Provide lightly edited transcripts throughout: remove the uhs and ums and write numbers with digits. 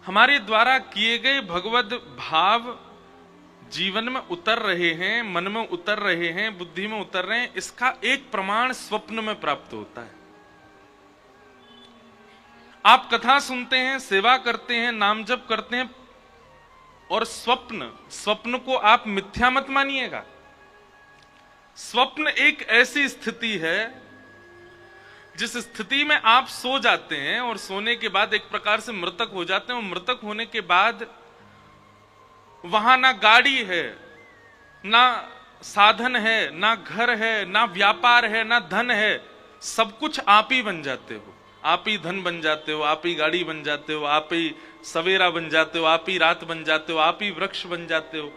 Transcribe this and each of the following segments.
हमारे द्वारा किए गए भगवद भाव जीवन में उतर रहे हैं, मन में उतर रहे हैं, बुद्धि में उतर रहे हैं, इसका एक प्रमाण स्वप्न में प्राप्त होता है। आप कथा सुनते हैं, सेवा करते हैं, नाम जप करते हैं, और स्वप्न को आप मिथ्या मत मानिएगा। स्वप्न एक ऐसी स्थिति है जिस स्थिति में आप सो जाते हैं और सोने के बाद एक प्रकार से मृतक हो जाते हैं, और मृतक होने के बाद वहां ना गाड़ी है, ना साधन है, ना घर है, ना व्यापार है, ना धन है, सब कुछ आप ही बन जाते हो। आप ही धन बन जाते हो, आप ही गाड़ी बन जाते हो, आप ही सवेरा बन जाते हो, आप ही रात बन जाते हो, आप ही वृक्ष बन जाते हो।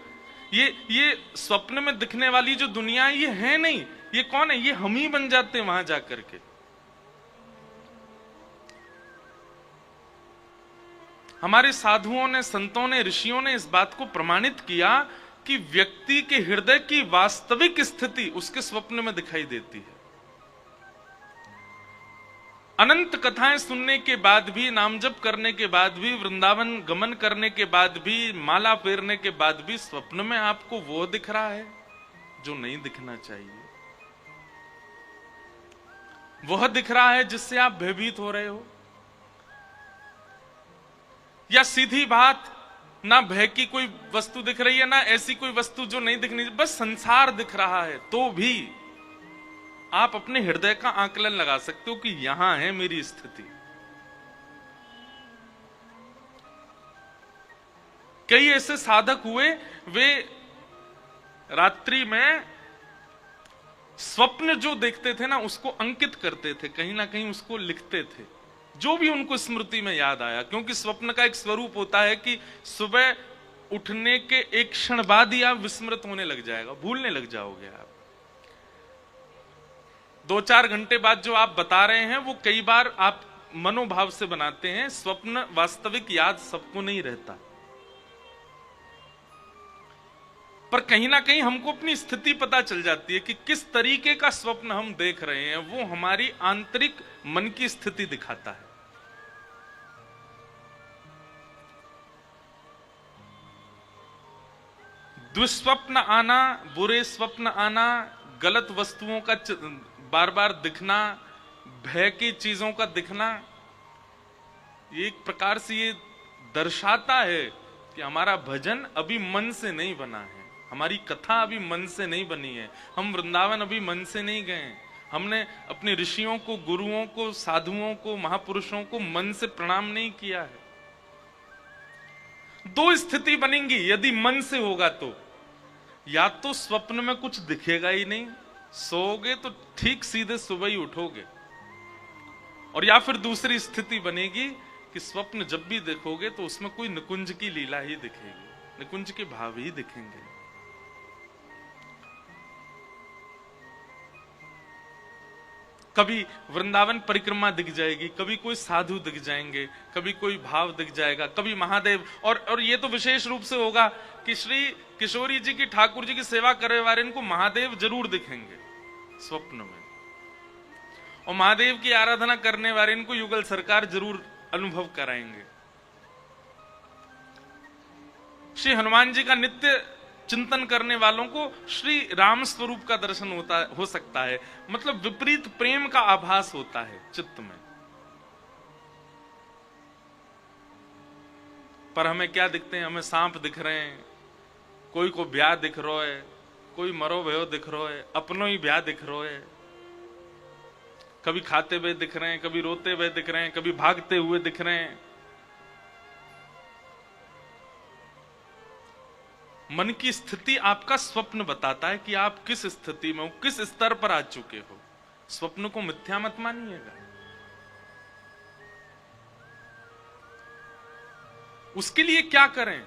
ये स्वप्न में दिखने वाली जो दुनिया है, ये है नहीं, ये कौन है? ये हम ही बन जाते हैं वहां जाकर के। हमारे साधुओं ने, संतों ने, ऋषियों ने इस बात को प्रमाणित किया कि व्यक्ति के हृदय की वास्तविक स्थिति उसके स्वप्न में दिखाई देती है। अनंत कथाएं सुनने के बाद भी, नाम जप करने के बाद भी, वृंदावन गमन करने के बाद भी, माला फेरने के बाद भी स्वप्न में आपको वो दिख रहा है जो नहीं दिखना चाहिए। वह दिख रहा है जिससे आप भयभीत हो रहे हो। या सीधी बात, ना भय की कोई वस्तु दिख रही है, ना ऐसी कोई वस्तु जो नहीं दिखनी, बस संसार दिख रहा है, तो भी आप अपने हृदय का आकलन लगा सकते हो कि यहां है मेरी स्थिति। कई ऐसे साधक हुए, वे रात्रि में स्वप्न जो देखते थे ना, उसको अंकित करते थे, कहीं ना कहीं उसको लिखते थे, जो भी उनको स्मृति में याद आया। क्योंकि स्वप्न का एक स्वरूप होता है कि सुबह उठने के एक क्षण बाद ही आप विस्मृत होने लग जाएगा, भूलने लग जाओगे आप। 2-4 घंटे बाद जो आप बता रहे हैं वो कई बार आप मनोभाव से बनाते हैं। स्वप्न वास्तविक याद सबको नहीं रहता, पर कहीं ना कहीं हमको अपनी स्थिति पता चल जाती है कि किस तरीके का स्वप्न हम देख रहे हैं। वो हमारी आंतरिक मन की स्थिति दिखाता है। दुष्स्वप्न आना, बुरे स्वप्न आना, गलत वस्तुओं का बार बार दिखना, भय की चीजों का दिखना, ये एक प्रकार से ये दर्शाता है कि हमारा भजन अभी मन से नहीं बना है, हमारी कथा अभी मन से नहीं बनी है, हम वृंदावन अभी मन से नहीं गए। हमने अपने ऋषियों को, गुरुओं को, साधुओं को, महापुरुषों को मन से प्रणाम नहीं किया है। 2 स्थिति बनेंगी यदि मन से होगा तो, या तो स्वप्न में कुछ दिखेगा ही नहीं, सोओगे तो ठीक सीधे सुबह ही उठोगे, और या फिर दूसरी स्थिति बनेगी कि स्वप्न जब भी देखोगे तो उसमें कोई निकुंज की लीला ही दिखेगी, निकुंज के भाव ही दिखेंगे। कभी वृंदावन परिक्रमा दिख जाएगी, कभी कोई साधु दिख जाएंगे, कभी कोई भाव दिख जाएगा, कभी महादेव, और ये तो विशेष रूप से होगा कि श्री किशोरी जी की, ठाकुर जी की सेवा करे वाले इनको महादेव जरूर दिखेंगे स्वप्न में, और महादेव की आराधना करने वाले इनको युगल सरकार जरूर अनुभव कराएंगे। श्री हनुमान जी का नित्य चिंतन करने वालों को श्री राम स्वरूप का दर्शन हो सकता है। मतलब विपरीत प्रेम का आभास होता है चित्त में। पर हमें क्या दिखते हैं? हमें सांप दिख रहे हैं, कोई को ब्याह दिख रहा है, कोई मरो भयो दिख रहा है, अपनों ही ब्याह दिख रहा है। कभी खाते हुए दिख रहे हैं, कभी रोते हुए दिख रहे हैं, कभी भागते हुए दिख रहे हैं। मन की स्थिति आपका स्वप्न बताता है कि आप किस स्थिति में हो, किस स्तर पर आ चुके हो। स्वप्न को मिथ्या मत मानिएगा। उसके लिए क्या करें?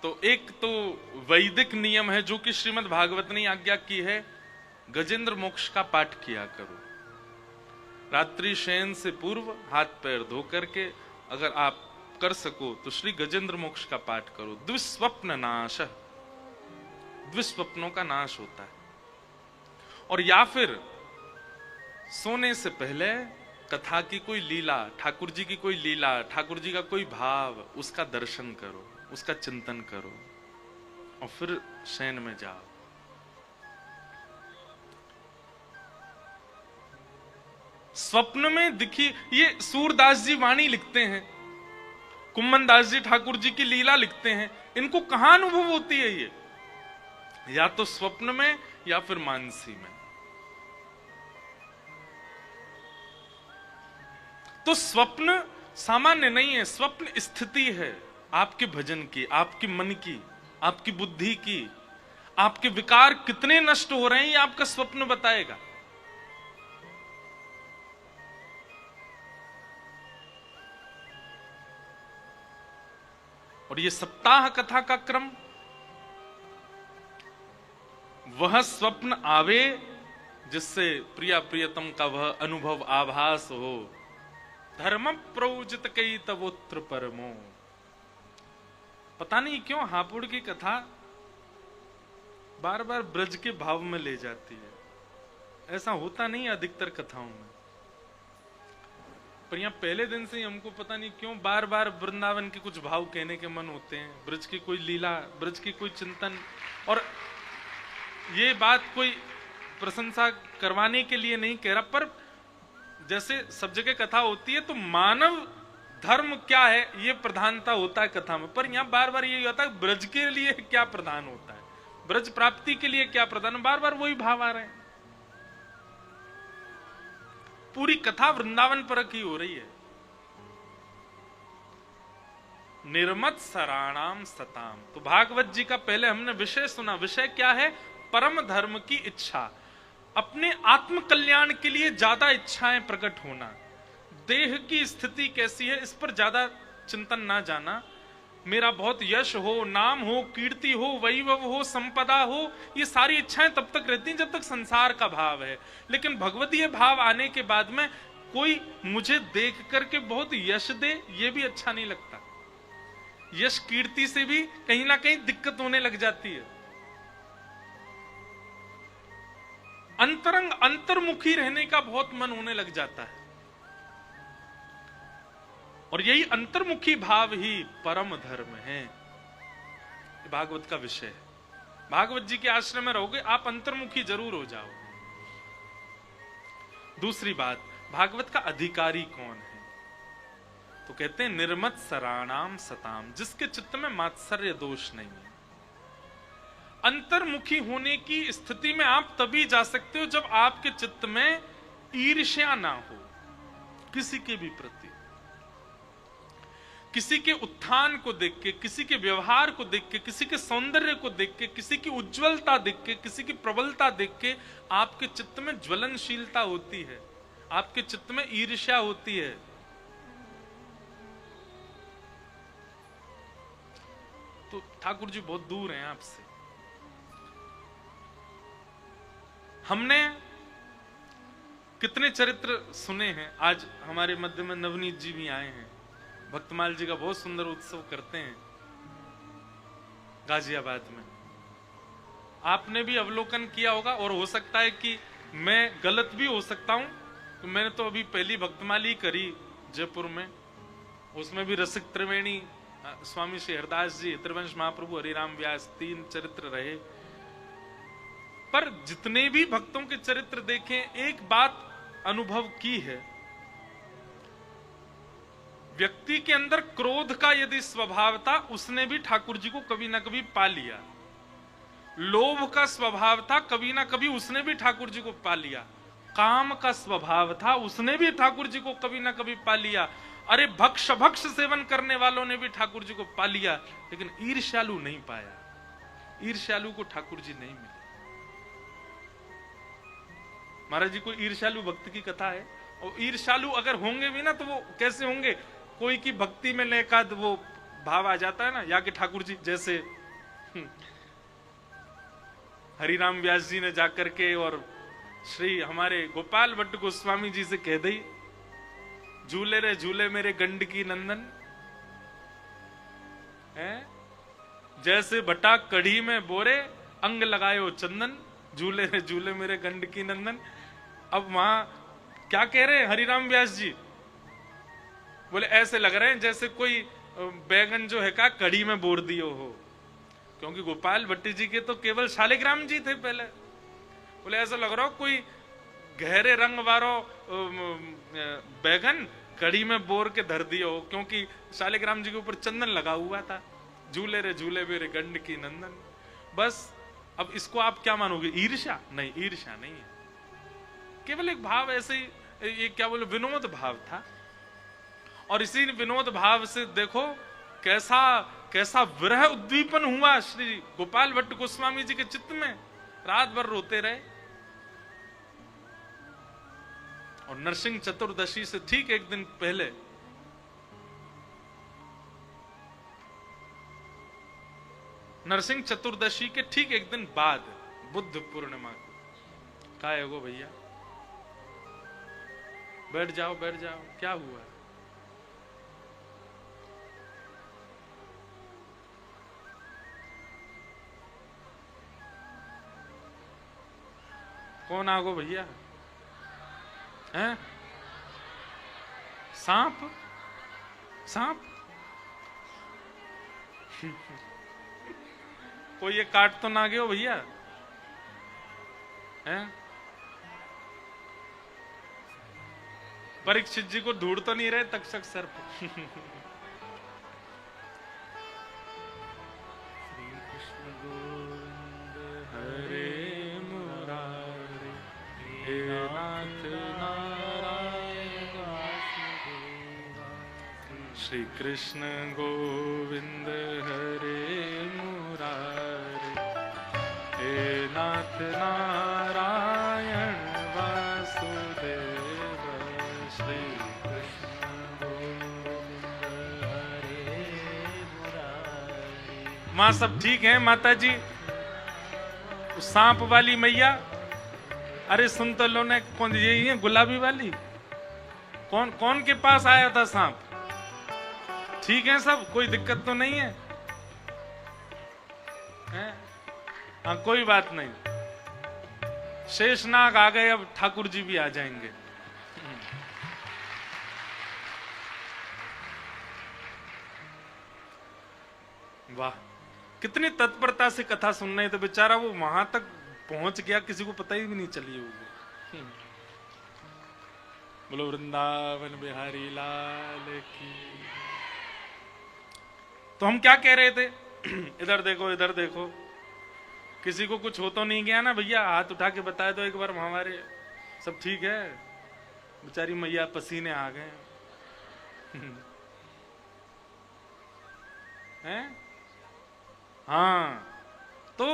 तो एक तो वैदिक नियम है जो कि श्रीमद् भागवत ने आज्ञा की है, गजेंद्र मोक्ष का पाठ किया करो। रात्रि शयन से पूर्व हाथ पैर धो करके अगर आप कर सको तो श्री गजेंद्र मोक्ष का पाठ करो। दुष्स्वप्न नाश, दुष्स्वप्नों का नाश होता है। और या फिर सोने से पहले कथा की कोई लीला, ठाकुर जी की कोई लीला, ठाकुर जी का कोई भाव, उसका दर्शन करो, उसका चिंतन करो और फिर शयन में जाओ। स्वप्न में दिखी, ये सूरदास जी वाणी लिखते हैं, कुम्मन दास जी ठाकुर जी की लीला लिखते हैं, इनको कहां अनुभव होती है ये? या तो स्वप्न में या फिर मानसी में। तो स्वप्न सामान्य नहीं है, स्वप्न स्थिति है आपके भजन की, आपके मन की, आपकी बुद्धि की। आपके विकार कितने नष्ट हो रहे हैं ये आपका स्वप्न बताएगा। और ये सप्ताह कथा का क्रम, वह स्वप्न आवे जिससे प्रिया प्रियतम का वह अनुभव आभास हो। धर्म प्रयोजित कई तवोत्र परमो। पता नहीं क्यों हापुड़ की कथा बार बार ब्रज के भाव में ले जाती है। ऐसा होता नहीं अधिकतर कथाओं में, पर यहाँ पहले दिन से ही हमको पता नहीं क्यों बार बार वृंदावन के कुछ भाव कहने के मन होते हैं, ब्रज की कोई लीला, ब्रज की कोई चिंतन। और ये बात कोई प्रशंसा करवाने के लिए नहीं कह रहा, पर जैसे सब जगह कथा होती है तो मानव धर्म क्या है ये प्रधानता होता है कथा में, पर यहाँ बार बार ये होता है ब्रज के लिए क्या प्रधान होता है, ब्रज प्राप्ति के लिए क्या प्रधान, बार बार वही भाव आ रहे हैं। पूरी कथा वृंदावन परक ही हो रही है। निर्मत सराणाम सताम। तो भागवत जी का पहले हमने विषय सुना। विषय क्या है? परम धर्म की इच्छा, अपने आत्म कल्याण के लिए ज्यादा इच्छाएं प्रकट होना। देह की स्थिति कैसी है इस पर ज्यादा चिंतन ना जाना। मेरा बहुत यश हो, नाम हो, कीर्ति हो, वैभव हो, संपदा हो, ये सारी इच्छाएं तब तक रहती हैं जब तक संसार का भाव है। लेकिन भगवतीय भाव आने के बाद में कोई मुझे देख करके बहुत यश दे, ये भी अच्छा नहीं लगता। यश कीर्ति से भी कहीं ना कहीं दिक्कत होने लग जाती है। अंतरंग अंतर्मुखी रहने का बहुत मन होने लग जाता है, और यही अंतर्मुखी भाव ही परम धर्म है। भागवत का विषय है। भागवत जी के आश्रम में रहोगे आप अंतर्मुखी जरूर हो जाओ। दूसरी बात, भागवत का अधिकारी कौन है? तो कहते हैं निर्मत सराणाम सताम, जिसके चित्त में मात्सर्य दोष नहीं है। अंतर्मुखी होने की स्थिति में आप तभी जा सकते हो जब आपके चित्त में ईर्ष्या ना हो किसी के भी प्रति। किसी के उत्थान को देख के, किसी के व्यवहार को देख के, किसी के सौंदर्य को देख के, किसी की उज्जवलता देख के, किसी की प्रबलता देख के आपके चित्त में ज्वलनशीलता होती है, आपके चित्त में ईर्ष्या होती है। तो ठाकुर जी बहुत दूर हैं आपसे। हमने कितने चरित्र सुने हैं। आज हमारे मध्य में नवनीत जी भी आए हैं, भक्तमाल जी का बहुत सुंदर उत्सव करते हैं गाजियाबाद में। आपने भी अवलोकन किया होगा, और हो सकता है कि मैं गलत भी हो सकता हूं। तो मैंने तो अभी पहली भक्तमाली करी जयपुर में, उसमें भी रसिक त्रिवेणी, स्वामी श्री हरदास जी, त्रिवंश महाप्रभु, हरिराम व्यास, 3 चरित्र रहे। पर जितने भी भक्तों के चरित्र देखें, एक बात अनुभव की है, व्यक्ति के अंदर क्रोध का यदि स्वभाव था उसने भी ठाकुर जी को कभी ना कभी पा लिया। लोभ का स्वभाव था, कभी ना कभी उसने भी ठाकुर जी को पा लिया। काम का स्वभाव था, उसने भी ठाकुर जी को कभी ना कभी पा लिया। अरे भक्ष सेवन करने वालों ने भी ठाकुर जी को पा लिया, लेकिन ईर्ष्यालु नहीं पाया। ईर्ष्यालु को ठाकुर जी नहीं मिले। महाराज जी कोई ईर्ष्यालु भक्त की कथा है, और ईर्ष्यालु अगर होंगे भी ना तो वो कैसे होंगे? कोई की भक्ति में लेकाद वो भाव आ जाता है ना, या कि ठाकुर जी जैसे हरिराम व्यास जी ने जाकर के और श्री हमारे गोपाल भट्ट गोस्वामी जी से कह दी, झूले रे झूले मेरे गंड की नंदन है, जैसे भटा कढ़ी में बोरे अंग लगायो चंदन, झूले रे झूले मेरे गंड की नंदन। अब वहां क्या कह रहे हैं हरिराम व्यास जी? बोले ऐसे लग रहे हैं जैसे कोई बैगन जो है का कड़ी में बोर दियो हो, क्योंकि गोपाल भट्टी जी के तो केवल शालिग्राम जी थे पहले। बोले ऐसा लग रहा हो कोई गहरे रंग वारो बैगन कड़ी में बोर के धर दियो हो, क्योंकि शालिग्राम जी के ऊपर चंदन लगा हुआ था। झूले रे झूले मेरे गंड की नंदन। बस अब इसको आप क्या मानोगे? ईर्ष्या? नहीं, ईर्ष्या नहीं है, केवल एक भाव ऐसे ही, ये क्या बोले, विनोद भाव था। और इसी विनोद भाव से देखो कैसा कैसा विरह उद्दीपन हुआ श्री गोपाल भट्ट गोस्वामी जी के चित्त में, रात भर रोते रहे। और नरसिंह चतुर्दशी से ठीक एक दिन पहले नरसिंह चतुर्दशी के ठीक एक दिन बाद बुद्ध पूर्णिमा का है वो भैया। बैठ जाओ बैठ जाओ, क्या हुआ? कौन आगो भैया? हैं? सांप? सांप? कोई ये काट तो ना गयो भैया? हैं? परीक्षित जी को ढूंढ तो नहीं रहे तक्षक सर्प? श्री कृष्ण गोविंद हरे मुरारे, हे नाथ नारायण वासुदेवा। श्री कृष्ण गोविंद हरे मुरारे, हे नाथ नारायण वासुदेव। श्री कृष्ण गोविंद हरे मुरारे। माँ सब ठीक है माता जी? उस सांप वाली मैया, अरे सुन तो लो ने, कौन यही है गुलाबी वाली? कौन कौन के पास आया था सांप? ठीक है सब, कोई दिक्कत तो नहीं है? हाँ कोई बात नहीं। शेषनाग आ गए, अब ठाकुर जी भी आ जाएंगे। वाह, कितनी तत्परता से कथा सुन रहे थे। बेचारा वो वहां तक पहुंच गया, किसी को पता ही भी नहीं चली होगी। बोलो वृंदावन बिहारी लाल की। तो हम क्या कह रहे थे? इधर देखो इधर देखो, किसी को कुछ हो तो नहीं गया ना भैया? हाथ उठा के बताए तो एक बार, हमारे सब ठीक है? बेचारी मैया पसीने आ गए हैं? हाँ, तो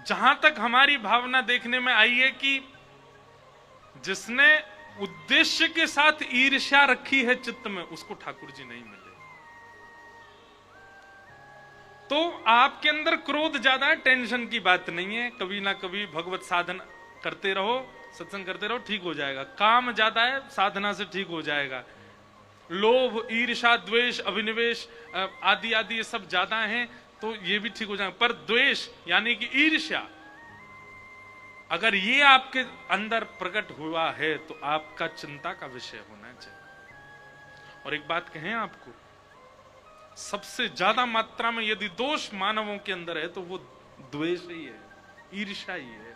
जहां तक हमारी भावना देखने में आई है कि जिसने उद्देश्य के साथ ईर्ष्या रखी है चित्त में, उसको ठाकुर जी नहीं मिले। तो आपके अंदर क्रोध ज्यादा है, टेंशन की बात नहीं है। कभी ना कभी भगवत साधन करते रहो, सत्संग करते रहो, ठीक हो जाएगा। काम ज्यादा है, साधना से ठीक हो जाएगा। लोभ, ईर्ष्या, द्वेष, अभिनिवेश आदि आदि ये सब ज्यादा हैं, तो ये भी ठीक हो जाएगा। पर द्वेष यानी कि ईर्ष्या, अगर ये आपके अंदर प्रकट हुआ है तो आपका चिंता का विषय होना चाहिए। और एक बात कहें आपको, सबसे ज्यादा मात्रा में यदि दोष मानवों के अंदर है तो वो द्वेष ही है, ईर्ष्या ही है।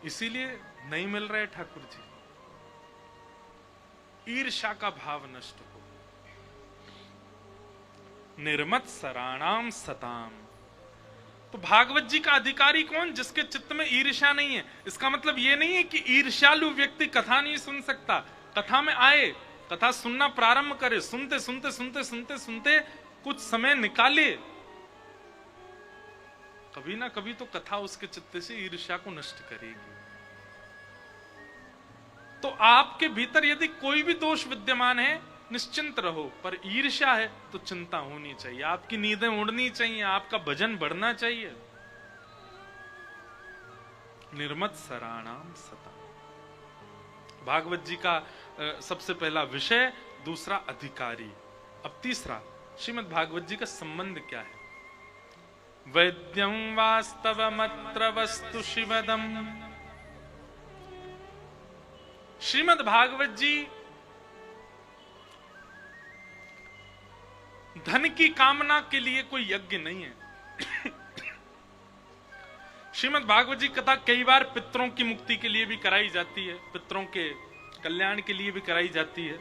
इसीलिए नहीं मिल रहे ठाकुर जी। ईर्ष्या का भाव नष्ट हो। निर्मत सराणाम सताम। तो भागवत जी का अधिकारी कौन? जिसके चित्त में ईर्ष्या नहीं है। इसका मतलब यह नहीं है कि ईर्ष्यालु व्यक्ति कथा नहीं सुन सकता। कथा में आए, कथा सुनना प्रारंभ करे, सुनते सुनते सुनते सुनते सुनते कुछ समय निकाले, कभी ना कभी तो कथा उसके चित्त से ईर्ष्या को नष्ट करेगी। तो आपके भीतर यदि कोई भी दोष विद्यमान है, निश्चिंत रहो। पर ईर्ष्या है तो चिंता होनी चाहिए, आपकी नींदें उड़नी चाहिए, आपका भजन बढ़ना चाहिए। निर्मत सराणाम सता, भागवत जी का सबसे पहला विषय, दूसरा अधिकारी। अब तीसरा, श्रीमद् भागवत जी का संबंध क्या है? वैद्यं वास्तवमत्र वस्तु शिवदम श्रीमद् भागवत जी धन की कामना के लिए कोई यज्ञ नहीं है। श्रीमद् भागवत जी कथा कई बार पितरों की मुक्ति के लिए भी कराई जाती है, पितरों के कल्याण के लिए भी कराई जाती है।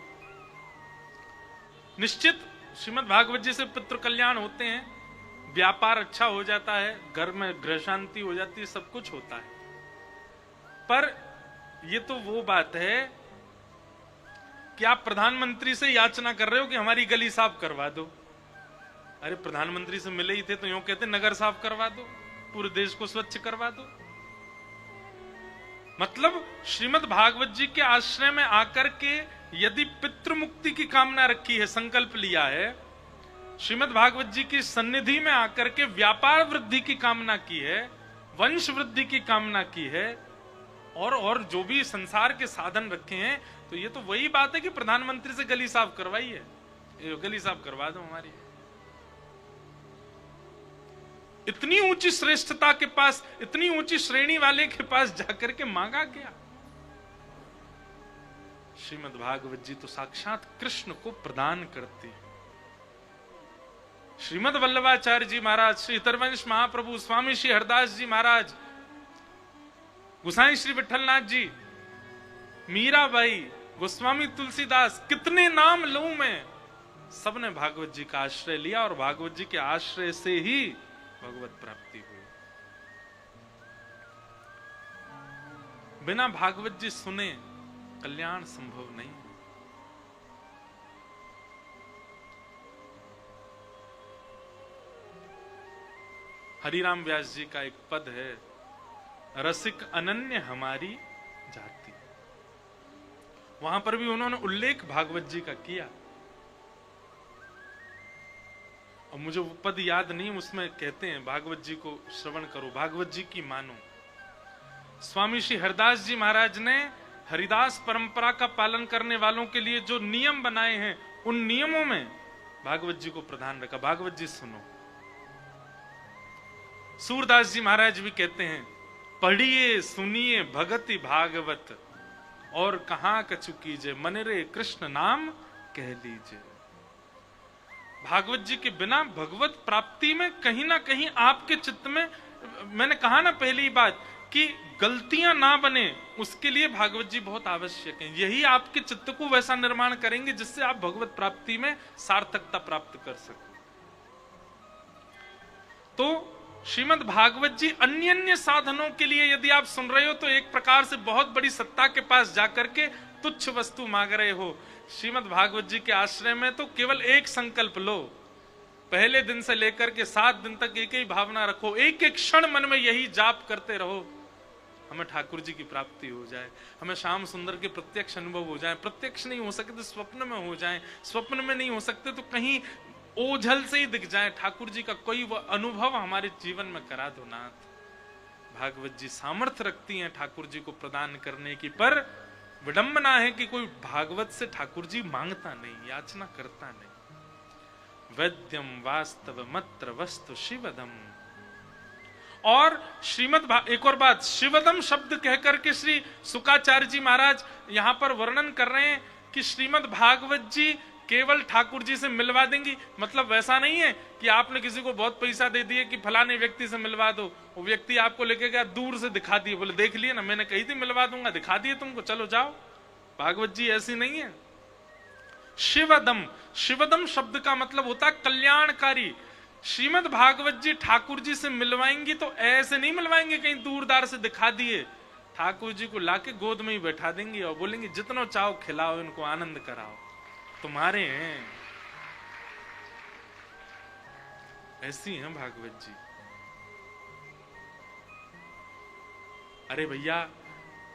निश्चित श्रीमद् भागवत जी से पितृ कल्याण होते हैं, व्यापार अच्छा हो जाता है, घर में गृह शांति हो जाती है, सब कुछ होता है। पर ये तो वो बात है कि आप प्रधानमंत्री से याचना कर रहे हो कि हमारी गली साफ करवा दो। अरे प्रधानमंत्री से मिले ही थे तो यूं कहते नगर साफ करवा दो, पूरे देश को स्वच्छ करवा दो। मतलब श्रीमद् भागवत जी के आश्रय में आकर के यदि पितृ मुक्ति की कामना रखी है, संकल्प लिया है, श्रीमद् भागवत जी की सन्निधि में आकर के व्यापार वृद्धि की कामना की है, वंश वृद्धि की कामना की है, और जो भी संसार के साधन रखे हैं, तो ये तो वही बात है कि प्रधानमंत्री से गली साफ करवाई है, गली साफ करवा दो हमारी। इतनी ऊंची श्रेष्ठता के पास, इतनी ऊंची श्रेणी वाले के पास जाकर के मांगा गया। श्रीमद् भागवत जी तो साक्षात कृष्ण को प्रदान करती है। श्रीमद् वल्लभाचार्य जी महाराज, श्री हितरवंश महाप्रभु, स्वामी श्री हरदास जी महाराज, गोसाई श्री विठलनाथ जी, मीराबाई, गोस्वामी तुलसीदास, कितने नाम लूं मैं, सबने भागवत जी का आश्रय लिया और भागवत जी के आश्रय से ही भगवत प्राप्ति हुई। बिना भागवत जी सुने कल्याण संभव नहीं। हरिराम व्यास जी का एक पद है, रसिक अनन्य हमारी जाति। वहां पर भी उन्होंने उल्लेख भागवत जी का किया। और मुझे वो पद याद नहीं, उसमें कहते हैं भागवत जी को श्रवण करो, भागवत जी की मानो। स्वामी श्री हरदास जी महाराज ने हरिदास परंपरा का पालन करने वालों के लिए जो नियम बनाए हैं, उन नियमों में भागवत जी को प्रधान रखा। भागवत जी सुनो। सूरदास जी महाराज भी कहते हैं, पढ़िए सुनिए भगति भागवत, और कहां कछु कीजिए, मन रे कृष्ण नाम कह लीजिए। भागवत जी के बिना भगवत प्राप्ति में कहीं ना कहीं आपके चित्त में, मैंने कहा ना पहली बात कि गलतियां ना बने, उसके लिए भागवत जी बहुत आवश्यक हैं। यही आपके चित्त को वैसा निर्माण करेंगे जिससे आप भगवत प्राप्ति में सार्थकता प्राप्त कर सको। तो श्रीमद् भागवत जी अन्य अन्य साधनों के लिए यदि आप सुन रहे हो तो एक प्रकार से बहुत बड़ी सत्ता के पास जाकर के तुच्छ वस्तु मांग रहे हो। श्रीमद् भागवत जी के आश्रय में तो केवल एक संकल्प लो, पहले दिन से लेकर के 7 दिन तक एक ही भावना रखो, एक एक क्षण मन में यही जाप करते रहो, हमें ठाकुर जी की प्राप्ति हो जाए, हमें श्याम सुंदर के प्रत्यक्ष अनुभव हो जाए। प्रत्यक्ष नहीं हो सके तो स्वप्न में हो जाए, स्वप्न में नहीं हो सकते तो कहीं ओझल से ही दिख जाए, ठाकुर जी का कोई वो अनुभव हमारे जीवन में करा दो नाथ। भागवत जी सामर्थ्य रखती हैं ठाकुर जी को प्रदान करने की, पर विडंबना है कि कोई भागवत से ठाकुर जी मांगता नहीं, याचना करता नहीं। वैद्यम वास्तव मत्र वस्तु शिवदम। और एक और बात, शिवदम शब्द कहकर के श्री शुकाचार्य जी महाराज यहां पर वर्णन कर रहे हैं कि श्रीमद् भागवत जी केवल ठाकुर जी से मिलवा देंगी। मतलब वैसा नहीं है कि आपने किसी को बहुत पैसा दे दिए कि फलाने व्यक्ति से मिलवा दो, वो व्यक्ति आपको लेके गया, दूर से दिखा दिए, बोले देख लिए ना, मैंने कही थी मिलवा दूंगा, दिखा दिए तुमको, चलो जाओ। भागवत जी ऐसी नहीं है। शिवदम, शिवदम शब्द का मतलब होता है कल्याणकारी। श्रीमद् भागवत जी ठाकुर जी से मिलवाएंगी तो ऐसे नहीं मिलवाएंगे कहीं दूरदार से दिखा दिए, ठाकुर जी को लाके गोद में ही बैठा देंगे और बोलेंगे जितना चाहो खिलाओ, इनको आनंद कराओ, तुम्हारे हैं। ऐसी हैं भागवत जी। अरे भैया,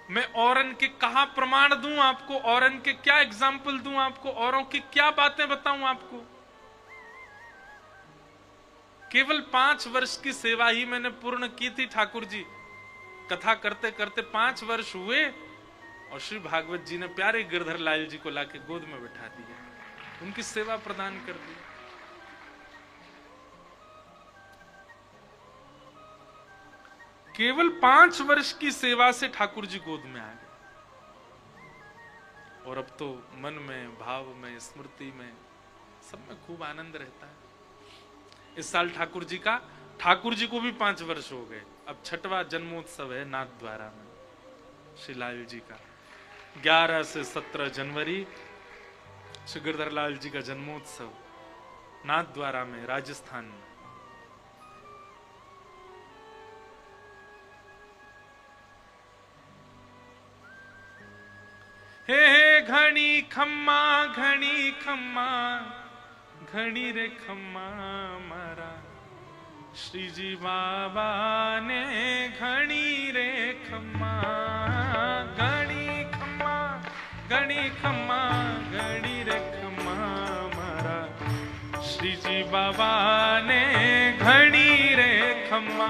मैं औरन के कहा प्रमाण दूं आपको, औरन के क्या एग्जाम्पल दूं आपको, औरों की क्या बातें बताऊं आपको। केवल 5 वर्ष की सेवा ही मैंने पूर्ण की थी ठाकुर जी, कथा करते करते 5 वर्ष हुए और श्री भागवत जी ने प्यारे गिरधर लाल जी को लाके गोद में बैठा दिया, उनकी सेवा प्रदान कर दी। केवल 5 वर्ष की सेवा से ठाकुर जी गोद में आ गए। और अब तो मन में, भाव में, स्मृति में, सब में खूब आनंद रहता है। इस साल ठाकुर जी को भी 5 वर्ष हो गए। अब 6वां जन्मोत्सव है नाथ द्वारा में श्री लाल जी का। 11 से 17 जनवरी श्री गिरधर लाल जी का जन्मोत्सव नाथ द्वारा में, राजस्थान में। हे घणी खम्मा घणी रे खम्मा मारा श्री जी बाबा ने घणी रे खम्मा, घणी खम्मा घणी रे खम्मा मारा श्री जी बाबा ने घणी रे खम्मा।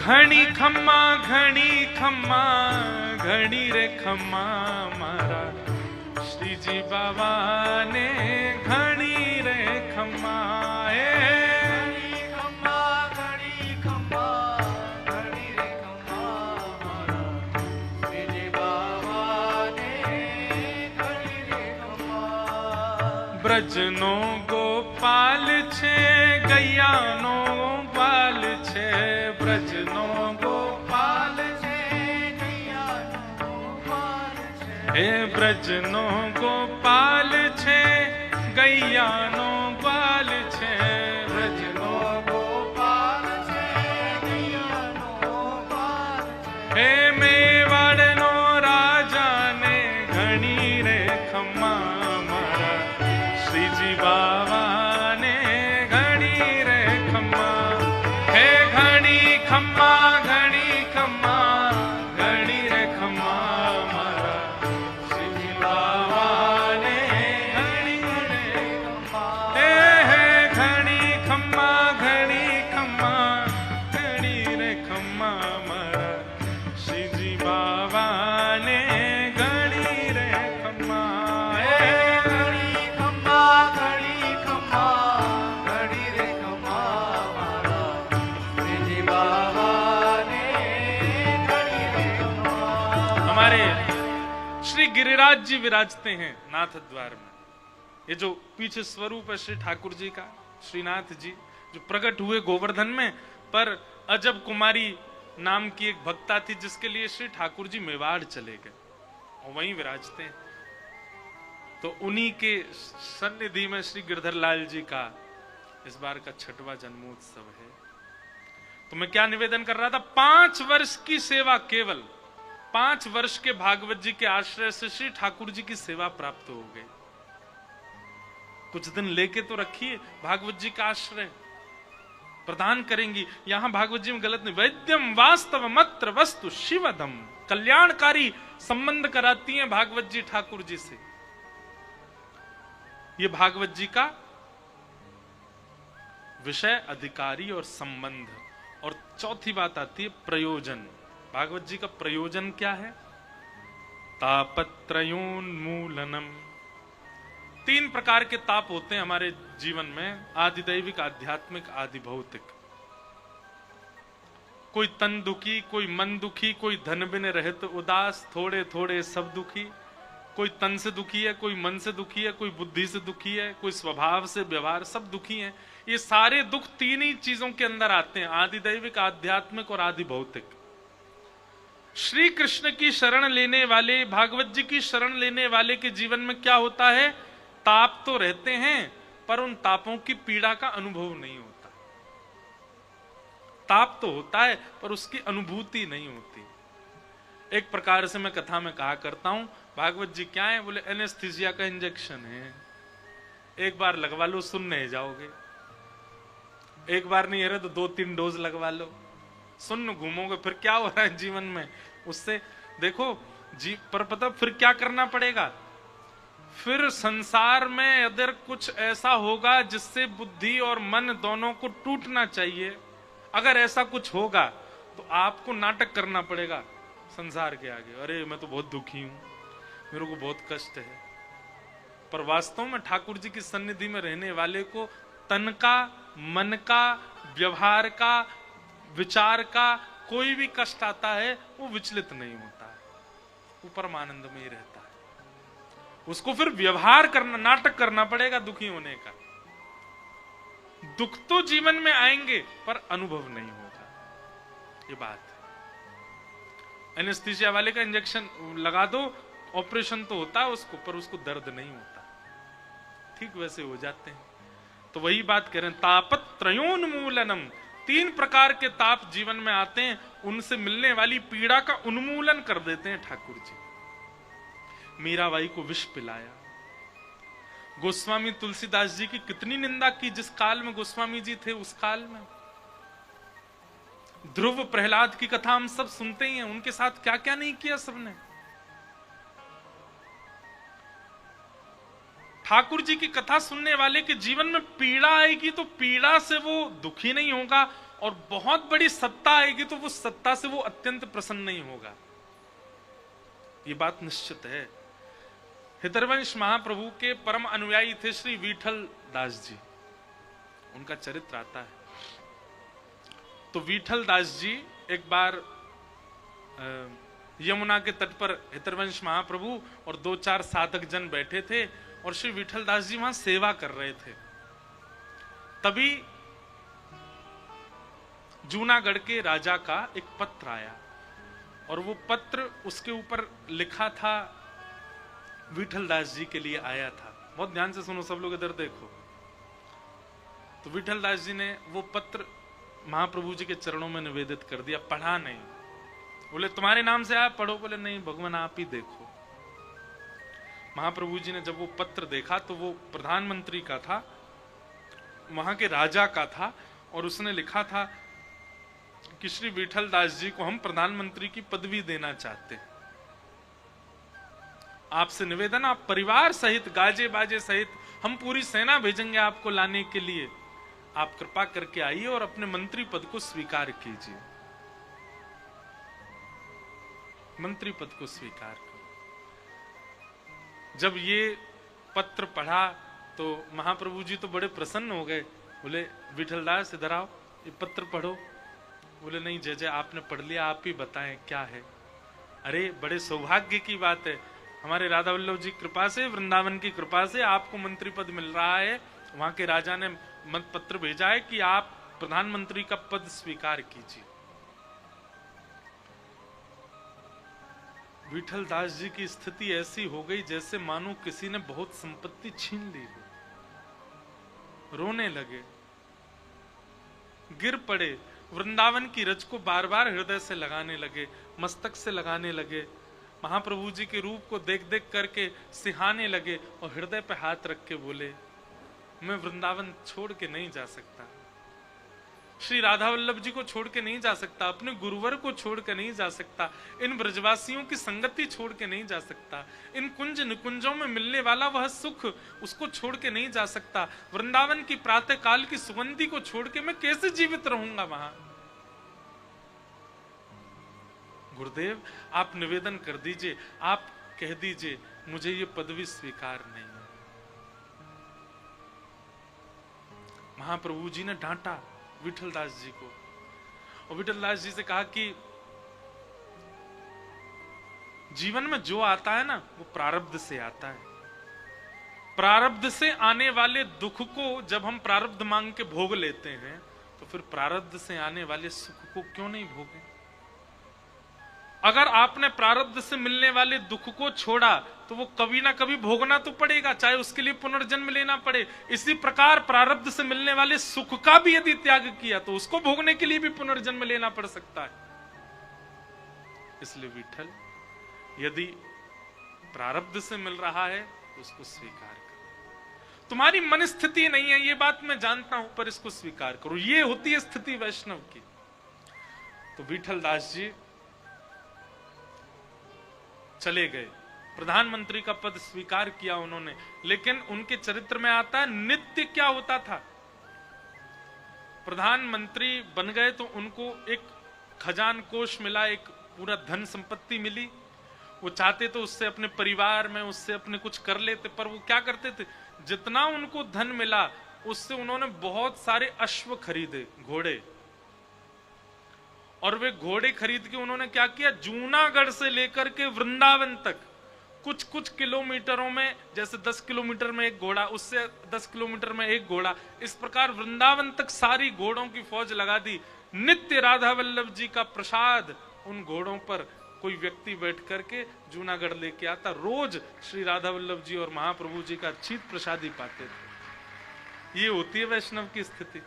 घणी खम्मा घणी रे खम्मा मारा श्री जी बाबा ने घणी रे खम्मा। घणी खम्मा घणी रे खम्मा मारा श्री जी बाबा ने घणी रे खम्मा। ब्रजनो गोपाल छे गैयानो बाल छे, ब्रजनो गोपाल छे गैयानो बाल छे। हे ब्रजनो गोपाल छे गैयानो बाल छे, ब्रजनो गोपाल छे गैयानो बाल छे। हे मेवाड़नो राजा ने घणी रे खम्मा मारा श्री जी बाबा ने घणी रे खम्मा। हे घणी खम्मा घणी रे खम्मा मारा श्री जी बाबा ने घणी रे खम्मा। हे घणी खम्मा घणी रे खम्मा मारा श्री जी बाबा ने घणी रे खम्मा। घणी खम्मा घणी रे खम्मा मारा श्री जी बाबा ने घणी रे खम्मा। हमारे श्री गिरिराज जी विराजते हैं नाथ द्वार में। ये जो पीछे स्वरूप है श्री ठाकुर जी का, श्रीनाथ जी जो प्रकट हुए गोवर्धन में, पर अजब कुमारी नाम की एक भक्ता थी जिसके लिए श्री ठाकुर जी मेवाड़ चले गए और वहीं विराजते हैं। तो उन्हीं के सन्निधि में श्री गिरधर लाल जी का इस बार का 6वां जन्मोत्सव है। तो मैं क्या निवेदन कर रहा था, 5 वर्ष की सेवा, केवल 5 वर्ष के भागवत जी के आश्रय से श्री ठाकुर जी की सेवा प्राप्त हो गई। कुछ दिन लेके तो रखिए, भागवत जी का आश्रय प्रदान करेंगी। यहां भागवत जी में गलत नहीं, वैद्यम वास्तव मत्र वस्तु शिवदम, कल्याणकारी संबंध कराती हैं भागवत जी ठाकुर जी से। ये भागवत जी का विषय, अधिकारी और संबंध। और चौथी बात आती है प्रयोजन। भागवत जी का प्रयोजन क्या है? तापत्रयोन्मूलनम। 3 प्रकार के ताप होते हैं हमारे जीवन में, आदि दैविक, आध्यात्मिक, आदि भौतिक। कोई तन दुखी, कोई मन दुखी, कोई धन बिन रहित उदास, थोड़े थोड़े सब दुखी। कोई तन से दुखी है, कोई मन से दुखी है, कोई बुद्धि से दुखी है, कोई स्वभाव से, व्यवहार, सब दुखी हैं। ये सारे दुख 3 ही चीजों के अंदर आते हैं, आदि दैविक, आध्यात्मिक और आदि भौतिक। श्री कृष्ण की शरण लेने वाले, भागवत जी की शरण लेने वाले के जीवन में क्या होता है? ताप तो रहते हैं पर उन तापों की पीड़ा का अनुभव नहीं होता। ताप तो होता है पर उसकी अनुभूति नहीं होती। एक प्रकार से मैं कथा में कहा करता हूं, भागवत जी क्या है? बोले एनेस्थीसिया का इंजेक्शन है, एक बार लगवा लो सुन नहीं जाओगे। एक बार नहीं है तो 2-3 डोज लगवा लो, सुन घूमोगे। फिर क्या हो रहा है जीवन में उससे? देखो जी, पर पता फिर क्या करना पड़ेगा? फिर संसार में अगर कुछ ऐसा होगा जिससे बुद्धि और मन दोनों को टूटना चाहिए, अगर ऐसा कुछ होगा तो आपको नाटक करना पड़ेगा संसार के आगे। अरे मैं तो बहुत दुखी हूं, मेरे को बहुत कष्ट है, पर वास्तव में ठाकुर जी की सन्निधि में रहने वाले को तन का, मन का, व्यवहार का, विचार का कोई भी कष्ट आता है वो विचलित नहीं होता है, वो परमानंद में ही रहता है। उसको फिर व्यवहार करना, नाटक करना पड़ेगा दुखी होने का। दुख तो जीवन में आएंगे पर अनुभव नहीं होगा, ये बात है। एनेस्थीसिया वाले का इंजेक्शन लगा दो, ऑपरेशन तो होता है उसको, पर उसको दर्द नहीं होता। ठीक वैसे हो जाते हैं। तो वही बात कह रहे हैं, तापत्रयोन्मूलनम, 3 प्रकार के ताप जीवन में आते हैं, उनसे मिलने वाली पीड़ा का उन्मूलन कर देते हैं ठाकुर जी। मीराबाई को विष पिलाया। गोस्वामी तुलसीदास जी की कितनी निंदा की, जिस काल में गोस्वामी जी थे उस काल में। ध्रुव प्रहलाद की कथा हम सब सुनते ही हैं, उनके साथ क्या क्या नहीं किया सबने। ठाकुर जी की कथा सुनने वाले के जीवन में पीड़ा आएगी तो पीड़ा से वो दुखी नहीं होगा, और बहुत बड़ी सत्ता आएगी तो वो सत्ता से वो अत्यंत प्रसन्न नहीं होगा। ये बात निश्चित है। हितरवंश महाप्रभु के परम अनुयायी थे श्री विठल दास जी, उनका चरित्र आता है। तो विठल दास जी एक बार यमुना के तट पर हितरवंश महाप्रभु और 2-4 साधक जन बैठे थे, और श्री विठल दास जी वहां सेवा कर रहे थे। तभी जूनागढ़ के राजा का एक पत्र आया, और वो पत्र उसके ऊपर लिखा था, विठल दास जी के लिए आया था। बहुत ध्यान से सुनो सब लोग, इधर देखो। तो विठल दास जी ने वो पत्र महाप्रभु जी के चरणों में निवेदित कर दिया, पढ़ा नहीं। बोले तुम्हारे नाम से आप पढ़ो, बोले नहीं भगवान आप ही देखो। महाप्रभु जी ने जब वो पत्र देखा तो वो प्रधानमंत्री का था, वहां के राजा का था, और उसने लिखा था कि श्री विठल दास जी को हम प्रधानमंत्री की पदवी देना चाहते हैं। आपसे निवेदन, आप परिवार सहित, गाजे बाजे सहित, हम पूरी सेना भेजेंगे आपको लाने के लिए, आप कृपा करके आइए और अपने मंत्री पद को स्वीकार कीजिए, मंत्री पद को स्वीकार करो। जब ये पत्र पढ़ा तो महाप्रभु जी तो बड़े प्रसन्न हो गए। बोले विठल दास इधर आओ, ये पत्र पढ़ो। बोले नहीं जय जय, आपने पढ़ लिया, आप ही बताएं क्या है। अरे बड़े सौभाग्य की बात है, हमारे राधा वल्लभ जी कृपा से, वृंदावन की कृपा से आपको मंत्री पद मिल रहा है। वहां के राजा ने मत पत्र भेजा है कि आप प्रधानमंत्री का पद स्वीकार कीजिए। विठल दास जी की स्थिति ऐसी हो गई जैसे मानो किसी ने बहुत संपत्ति छीन ली हो। रोने लगे, गिर पड़े, वृंदावन की रज को बार बार हृदय से लगाने लगे, मस्तक से लगाने लगे, महाप्रभु जी के रूप को देख देख करके सिहाने लगे, और हृदय पे हाथ रख के बोले मैं वृंदावन छोड़ के नहीं जा सकता, श्री राधा वल्लभ जी को छोड़ के नहीं जा सकता, अपने गुरुवर को छोड़ के नहीं जा सकता, इन ब्रजवासियों की संगति छोड़ के नहीं जा सकता, इन कुंज निकुंजों में मिलने वाला वह सुख उसको छोड़ के नहीं जा सकता, वृंदावन की प्रातः काल की सुगंधी को छोड़ के मैं कैसे जीवित रहूंगा वहां। गुरुदेव आप निवेदन कर दीजिए, आप कह दीजिए मुझे ये पदवी स्वीकार नहीं है। महाप्रभु जी ने डांटा विठल दास जी को, और विठल दास जी से कहा कि जीवन में जो आता है ना वो प्रारब्ध से आता है। प्रारब्ध से आने वाले दुख को जब हम प्रारब्ध मांग के भोग लेते हैं तो फिर प्रारब्ध से आने वाले सुख को क्यों नहीं भोगे। अगर आपने प्रारब्ध से मिलने वाले दुख को छोड़ा तो वो कभी ना कभी भोगना तो पड़ेगा, चाहे उसके लिए पुनर्जन्म लेना पड़े। इसी प्रकार प्रारब्ध से मिलने वाले सुख का भी यदि त्याग किया तो उसको भोगने के लिए भी पुनर्जन्म लेना पड़ सकता है। इसलिए विठल यदि प्रारब्ध से मिल रहा है तो उसको स्वीकार करो। तुम्हारी मन स्थिति नहीं है ये बात मैं जानता हूं, पर इसको स्वीकार करो। ये होती है स्थिति वैष्णव की। तो विठल दास जी चले गए, प्रधानमंत्री का पद स्वीकार किया उन्होंने, लेकिन उनके चरित्र में आता है नित्य क्या होता था। प्रधानमंत्री बन गए तो उनको एक खजान कोष मिला, एक पूरा धन संपत्ति मिली। वो चाहते तो उससे अपने परिवार में उससे अपने कुछ कर लेते, पर वो क्या करते थे, जितना उनको धन मिला उससे उन्होंने बहुत सारे अश्व खरीदे, घोड़े, और वे घोड़े खरीद के उन्होंने क्या किया, जूनागढ़ से लेकर के वृंदावन तक कुछ कुछ किलोमीटरों में, जैसे 10 किलोमीटर में एक घोड़ा, उससे 10 किलोमीटर में एक घोड़ा, इस प्रकार वृंदावन तक सारी घोड़ों की फौज लगा दी। नित्य राधा वल्लभ जी का प्रसाद उन घोड़ों पर कोई व्यक्ति बैठ करके जूनागढ़ लेके आता, रोज श्री राधा वल्लभ जी और महाप्रभु जी का शीत प्रसाद ही पाते थे। ये होती है वैष्णव की स्थिति।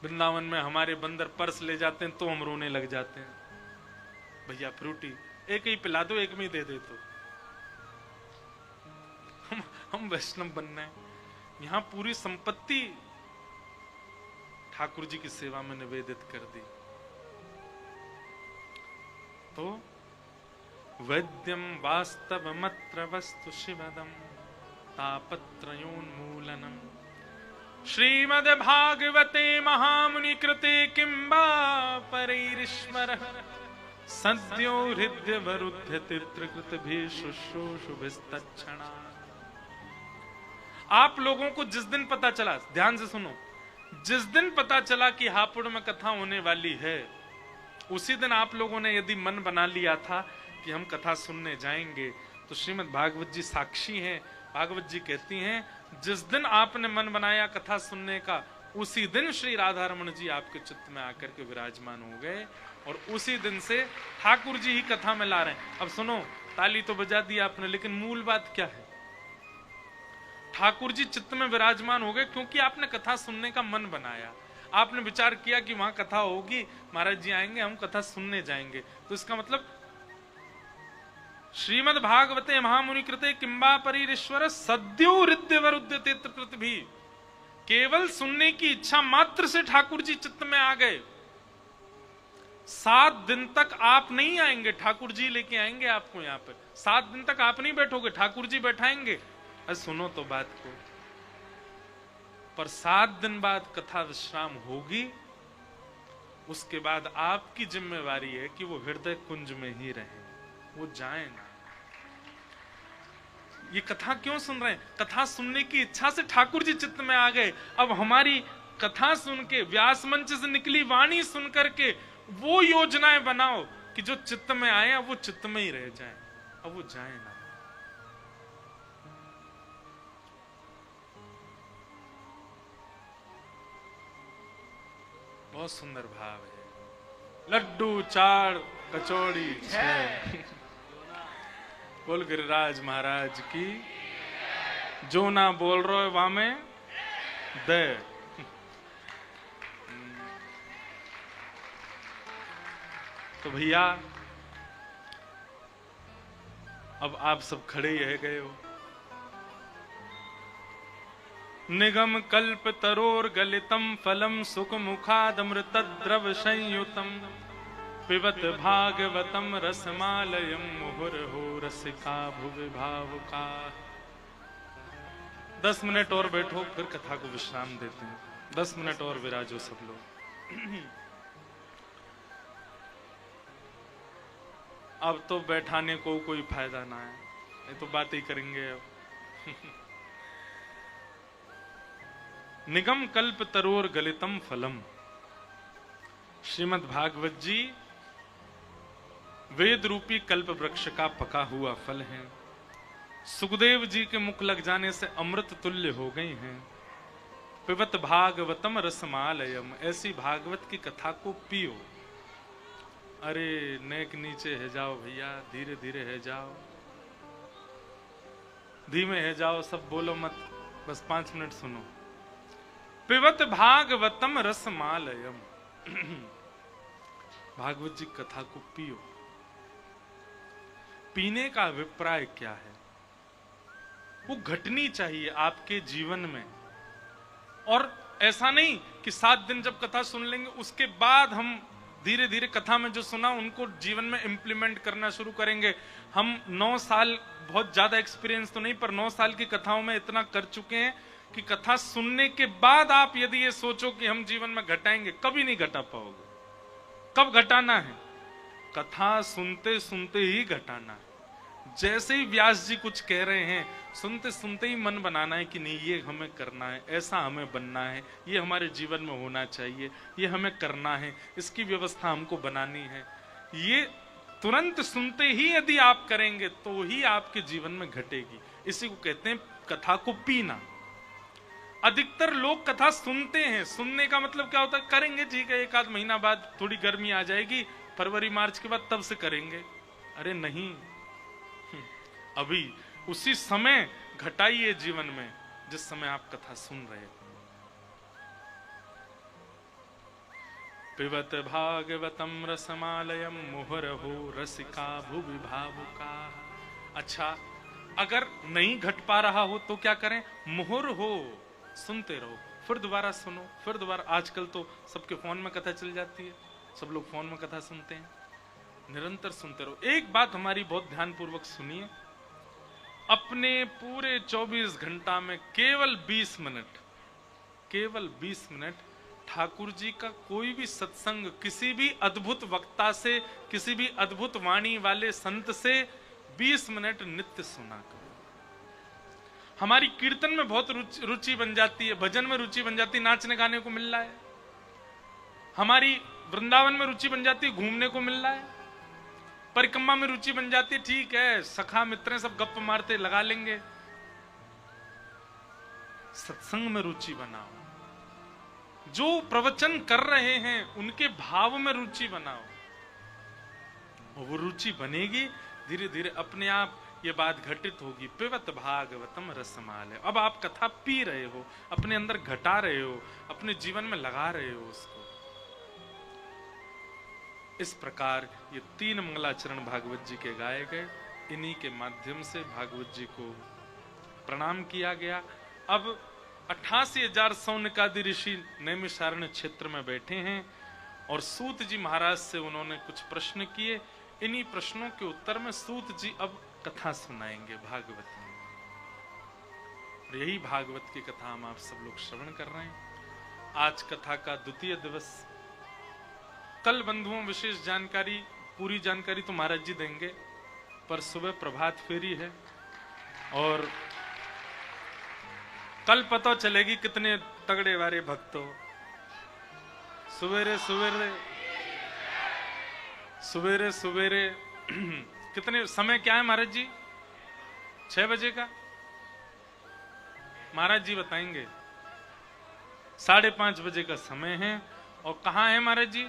वृंदावन में हमारे बंदर पर्स ले जाते हैं तो हम रोने लग जाते हैं, भैया फ्रूटी एक ही पिला दो, एक में ही दे दे तो। हम वैष्णव बनना है। यहां पूरी संपत्ति ठाकुर जी की सेवा में निवेदित कर दी। तो वैद्यम वास्तवमत्र वस्तु शिवदम तापत्रयोन्मूलनम श्रीमद् भागवते महामुनि कृते किंबा परैरीश्वर सद्यो हृदय वरुद्ध तित्रकृत भी शुश्रूषुभिस्तच्छणा। आप लोगों को जिस दिन पता चला, ध्यान से सुनो, जिस दिन पता चला कि हापुड़ में कथा होने वाली है, उसी दिन आप लोगों ने यदि मन बना लिया था कि हम कथा सुनने जाएंगे, तो श्रीमद् भागवत जी साक्षी हैं। भागवत जी कहती हैं, जिस दिन आपने मन बनाया कथा सुनने का, उसी दिन श्री राधा रमण जी आपके चित्त में आकर के विराजमान हो गए, और उसी दिन से ठाकुर जी ही कथा में ला रहे हैं। अब सुनो, ताली तो बजा दी आपने, लेकिन मूल बात क्या है? ठाकुर जी चित्त में विराजमान हो गए क्योंकि आपने कथा सुनने का मन बनाया। आपने विचार किया कि वहां कथा होगी, महाराज जी आएंगे, हम कथा सुनने जाएंगे। तो इसका मतलब श्रीमद् भागवते महामुनि कृते किंबा परैरीश्वर सद्यो हृदय वरुद्ध तित्रकृत भी, केवल सुनने की इच्छा मात्र से ठाकुर जी चित्त में आ गए। 7 दिन तक आप नहीं आएंगे, ठाकुर जी लेके आएंगे आपको यहाँ पर। 7 दिन तक आप नहीं बैठोगे, ठाकुर जी बैठाएंगे। अरे सुनो तो बात को, पर 7 दिन बाद कथा विश्राम होगी, उसके बाद आपकी जिम्मेवारी है कि वो हृदय कुंज में ही रहे, वो जाए ना। ये कथा क्यों सुन रहे हैं? कथा सुनने की इच्छा से ठाकुर जी चित्त में आ गए। अब हमारी कथा सुन के, व्यास मंच से निकली वाणी सुन करके वो योजनाएं बनाओ कि जो चित्त में आए वो चित्त में ही रह जाए, अब वो जाए ना। बहुत सुंदर भाव है। लड्डू 4 कचौड़ी 6। बोल गिरिराज महाराज की। जो ना बोल रहे वहां में दे। तो भैया अब आप सब खड़े ही रह गए हो। निगम कल्प तरोर गलितम फलम सुख मुखादमृत द्रव संयुतम पिबत भागवतम रसमालयम मुहुर्हो रसिका भुवि भावुका। 10 मिनट और बैठो, फिर कथा को विश्राम देते हैं। 10 मिनट और विराजो सब लोग। अब तो बैठाने को कोई फायदा ना है, ये तो बात ही करेंगे अब। निगम कल्प तरोर गलितम फलम। श्रीमद् भागवत जी वेद रूपी कल्प वृक्ष का पका हुआ फल है। सुखदेव जी के मुख लग जाने से अमृत तुल्य हो गई हैं। पिबत भागवतम रसमालयम, ऐसी भागवत की कथा को पियो। अरे नेक नीचे है जाओ भैया, धीरे धीरे है जाओ, धीमे है जाओ, सब बोलो मत, बस 5 मिनट सुनो। पिबत भागवतम रसमालयम। भागवत जी कथा को पियो। पीने का अभिप्राय क्या है? वो घटनी चाहिए आपके जीवन में। और ऐसा नहीं कि 7 दिन जब कथा सुन लेंगे उसके बाद हम धीरे धीरे कथा में जो सुना उनको जीवन में इंप्लीमेंट करना शुरू करेंगे। हम 9 साल, बहुत ज्यादा एक्सपीरियंस तो नहीं, पर 9 साल की कथाओं में इतना कर चुके हैं कि कथा सुनने के बाद आप यदि ये सोचो कि हम जीवन में घटाएंगे, कभी नहीं घटा पाओगे। कब घटाना है? कथा सुनते सुनते ही घटाना है। जैसे ही व्यास जी कुछ कह रहे हैं, सुनते सुनते ही मन बनाना है कि नहीं, ये हमें करना है, ऐसा हमें बनना है, ये हमारे जीवन में होना चाहिए, ये हमें करना है, इसकी व्यवस्था हमको बनानी है। ये तुरंत सुनते ही यदि आप करेंगे तो ही आपके जीवन में घटेगी। इसी को कहते हैं कथा को पीना। अधिकतर लोग कथा सुनते हैं, सुनने का मतलब क्या होता है, करेंगे ठीक है, एक आध महीना बाद थोड़ी गर्मी आ जाएगी, फरवरी मार्च के बाद तब से करेंगे। अरे नहीं, अभी उसी समय घटाइए जीवन में जिस समय आप कथा सुन रहे हो। पिबत भागवतम रसमालयम मुहुरहो रसिका भुवि भावुका। अच्छा, अगर नहीं घट पा रहा हो तो क्या करें, मुहुर हो, सुनते रहो, फिर दोबारा सुनो, फिर दोबारा। आजकल तो सबके फोन में कथा चल जाती है, सब लोग फोन में कथा सुनते हैं, निरंतर सुनते रहो। एक बात हमारी बहुत ध्यानपूर्वक सुनिए, अपने पूरे 24 घंटा में केवल 20 मिनट, केवल 20 मिनट ठाकुर जी का कोई भी सत्संग किसी भी अद्भुत वक्ता से, किसी भी अद्भुत वाणी वाले संत से 20 मिनट नित्य सुना करो। हमारी कीर्तन में बहुत रुचि बन जाती है, भजन में रुचि बन जाती है, नाचने गाने को मिल रहा है। हमारी वृंदावन में रुचि बन जाती है, घूमने को मिल रहा है। परिक्रमा में रुचि बन जाती है, ठीक है, सखा मित्र सब गप्प मारते लगा लेंगे। सत्संग में रुचि बनाओ, जो प्रवचन कर रहे हैं उनके भाव में रुचि बनाओ, वो रुचि बनेगी, धीरे धीरे अपने आप ये बात घटित होगी। पिबत भागवतम रसमालय। अब आप कथा पी रहे हो, अपने अंदर घटा रहे हो, अपने जीवन में लगा रहे हो उसको। इस प्रकार ये 3 मंगलाचरण भागवत जी के गाए गए, इन्हीं के माध्यम से भागवत जी को प्रणाम किया गया। अब 88,000 सौनकादि ऋषि नैमिषारण्य क्षेत्र में बैठे हैं और सूत जी महाराज से उन्होंने कुछ प्रश्न किए। इन्हीं प्रश्नों के उत्तर में सूत जी अब कथा सुनाएंगे भागवत में, और यही भागवत की कथा हम आप सब लोग श्रवण कर रहे हैं। आज कथा का द्वितीय दिवस। कल बंधुओं विशेष जानकारी, पूरी जानकारी तो महाराज जी देंगे, पर सुबह प्रभात फेरी है और कल पता चलेगी कितने तगड़े वाले भक्त हो। सवेरे सवेरे सवेरे सवेरे कितने समय क्या है महाराज जी? 6 बजे का महाराज जी बताएंगे। 5:30 बजे का समय है। और कहाँ है महाराज जी?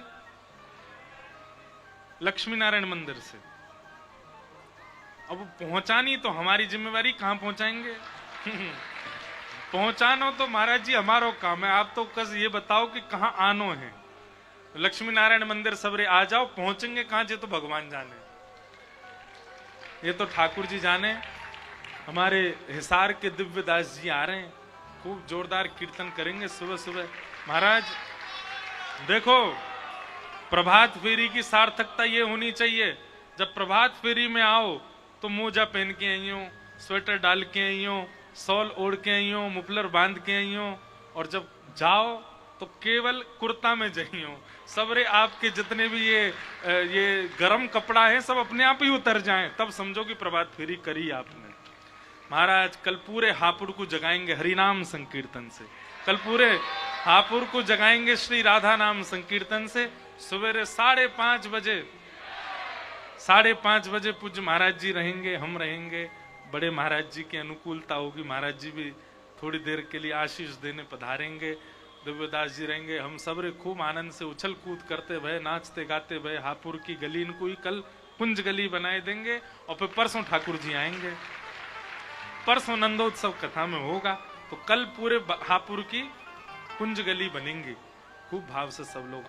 लक्ष्मी नारायण मंदिर से। अब पहुंचानी तो हमारी जिम्मेवारी, कहां पहुंचाएंगे? पहुंचाना तो महाराज जी हमारा काम है। आप तो कस ये बताओ कि कहां आनो है। लक्ष्मी नारायण मंदिर सवेरे आ जाओ, पहुंचेंगे कहां जे तो भगवान जाने, ये तो ठाकुर जी जाने। हमारे हिसार के दिव्यदास जी आ रहे हैं, खूब जोरदार कीर्तन करेंगे सुबह सुबह। महाराज देखो, प्रभात फेरी की सार्थकता ये होनी चाहिए, जब प्रभात फेरी में आओ तो मोजा पहन के आई हो, स्वेटर डाल के आई हो, शॉल ओढ़ के आई हो, मुफलर बांध के आई हो, और जब जाओ तो केवल कुर्ता में जाइयो। सबरे आपके जितने भी ये गरम कपड़ा है सब अपने आप ही उतर जाएं, तब समझो कि प्रभात फेरी करी आपने। महाराज कल पूरे हापुड़ को जगाएंगे हरिनाम संकीर्तन से, कल पूरे हापुड़ को जगाएंगे श्री राधा नाम संकीर्तन से। सवेरे 5:30 बजे पूज्य महाराज जी रहेंगे, हम रहेंगे। बड़े महाराज जी की अनुकूलता होगी, महाराज जी भी थोड़ी देर के लिए आशीष देने पधारेंगे। दिव्यदास जी रहेंगे, हम सबरे खूब आनंद से उछल कूद करते भय, नाचते गाते भय हापुड़ की गली इनको ही कल कुंज गली बनाए देंगे। और फिर परसों ठाकुर जी आएंगे, परसों नंदोत्सव कथा में होगा, तो कल पूरे हापुड़ की कुंज गली बनेंगी। खूब भाव से सब लोग